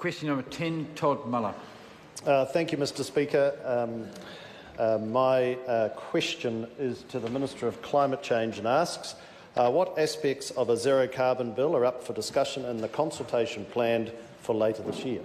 Question number 10, Todd Muller. Thank you, Mr Speaker. My question is to the Minister of Climate Change and asks, what aspects of a zero-carbon bill are up for discussion in the consultation planned for later this year?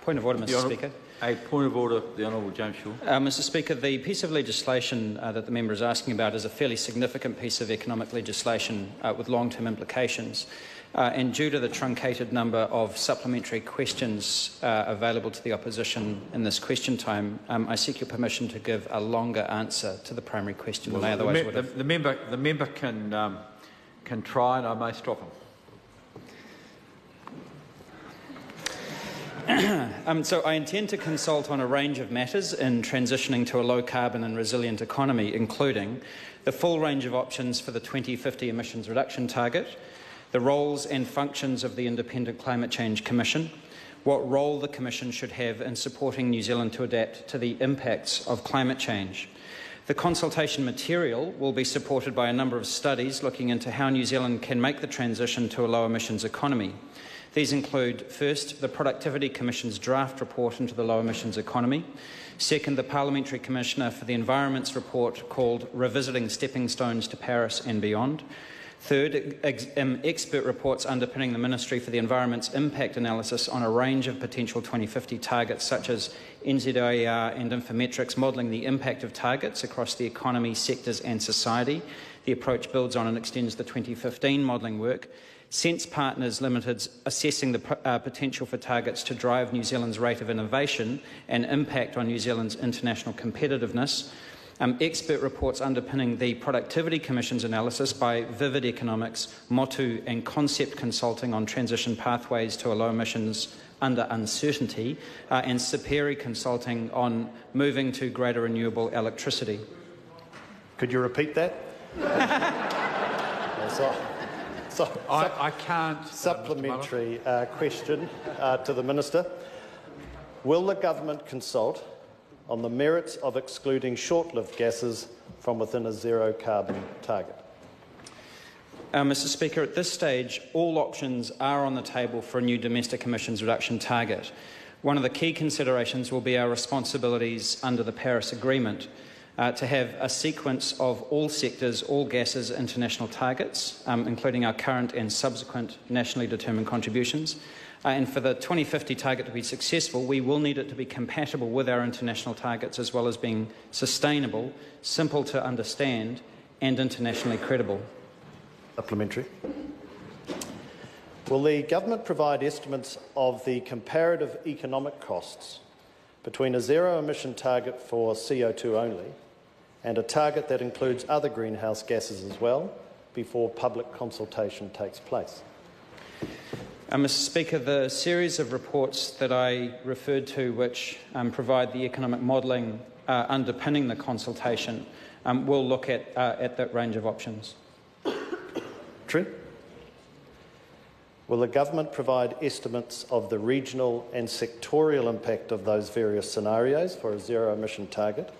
Point of order, Mr Speaker. A point of order, the Honourable James Shaw. Mr Speaker, the piece of legislation that the member is asking about is a fairly significant piece of economic legislation with long-term implications. And due to the truncated number of supplementary questions available to the opposition in this question time, I seek your permission to give a longer answer to the primary question than I otherwise would have. The member can try, and I may stop him. So I intend to consult on a range of matters in transitioning to a low-carbon and resilient economy, including the full range of options for the 2050 emissions reduction target, the roles and functions of the Independent Climate Change Commission, what role the Commission should have in supporting New Zealand to adapt to the impacts of climate change. The consultation material will be supported by a number of studies looking into how New Zealand can make the transition to a low-emissions economy. These include, first, the Productivity Commission's draft report into the low-emissions economy, second, the Parliamentary Commissioner for the Environment's report called Revisiting Stepping Stones to Paris and Beyond, third, expert reports underpinning the Ministry for the Environment's impact analysis on a range of potential 2050 targets, such as NZIER and Infometrics modelling the impact of targets across the economy, sectors and society. The approach builds on and extends the 2015 modelling work. Sense Partners Limited assessing the potential for targets to drive New Zealand's rate of innovation and impact on New Zealand's international competitiveness. Expert reports underpinning the Productivity Commission's analysis by Vivid Economics, Motu and Concept Consulting on transition pathways to a low emissions under uncertainty, and Saperi Consulting on moving to greater renewable electricity. Could you repeat that? I can't. Supplementary question to the Minister. Will the government consult on the merits of excluding short-lived gases from within a zero-carbon target? Mr Speaker, at this stage, all options are on the table for a new domestic emissions reduction target. One of the key considerations will be our responsibilities under the Paris Agreement to have a sequence of all sectors, all gases, international targets, including our current and subsequent nationally determined contributions. And for the 2050 target to be successful, we will need it to be compatible with our international targets as well as being sustainable, simple to understand and internationally credible. Supplementary. Will the government provide estimates of the comparative economic costs between a zero-emission target for CO2 only and a target that includes other greenhouse gases as well before public consultation takes place? Mr Speaker, the series of reports that I referred to which provide the economic modelling underpinning the consultation will look at that range of options. Trent? Will the government provide estimates of the regional and sectorial impact of those various scenarios for a zero-emission target,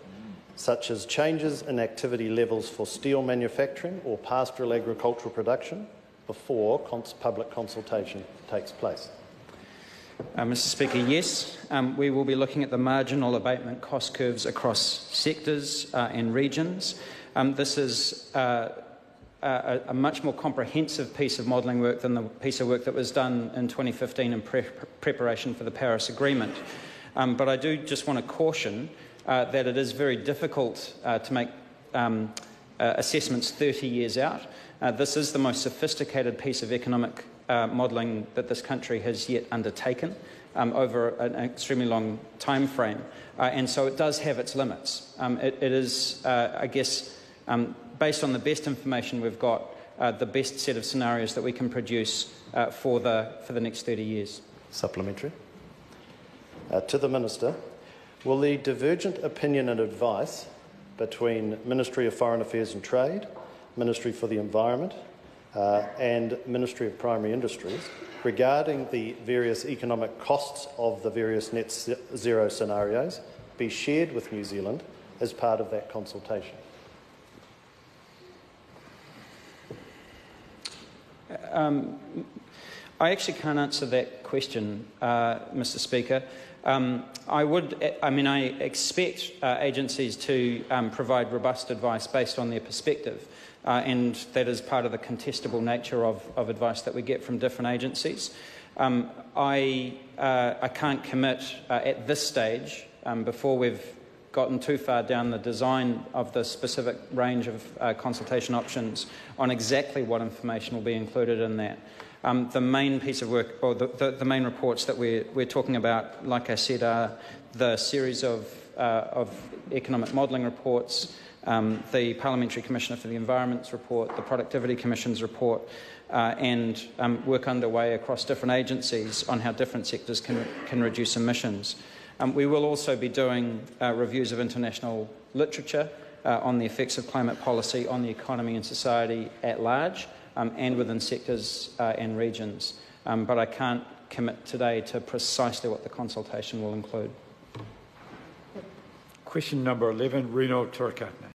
such as changes in activity levels for steel manufacturing or pastoral agricultural production, before public consultation takes place? Mr Speaker, yes. We will be looking at the marginal abatement cost curves across sectors and regions. This is a much more comprehensive piece of modelling work than the piece of work that was done in 2015 in preparation for the Paris Agreement. But I do just want to caution that it is very difficult to make assessments 30 years out. This is the most sophisticated piece of economic modelling that this country has yet undertaken over an extremely long time frame, and so it does have its limits. It is, I guess, based on the best information we've got, the best set of scenarios that we can produce for the next 30 years. Supplementary. To the Minister, will the divergent opinion and advice between Ministry of Foreign Affairs and Trade, Ministry for the Environment and Ministry of Primary Industries regarding the various economic costs of the various net zero scenarios be shared with New Zealand as part of that consultation? I actually can't answer that question, Mr. Speaker. I expect agencies to provide robust advice based on their perspective, and that is part of the contestable nature of advice that we get from different agencies. I can't commit at this stage, before we've gotten too far down the design of the specific range of consultation options, on exactly what information will be included in that. The main piece of work, or the main reports that we're talking about, like I said, are the series of economic modelling reports, the Parliamentary Commissioner for the Environment's report, the Productivity Commission's report, and work underway across different agencies on how different sectors can reduce emissions. We will also be doing reviews of international literature on the effects of climate policy on the economy and society at large, and within sectors and regions. But I can't commit today to precisely what the consultation will include. Question number 11, Reno Turkatna.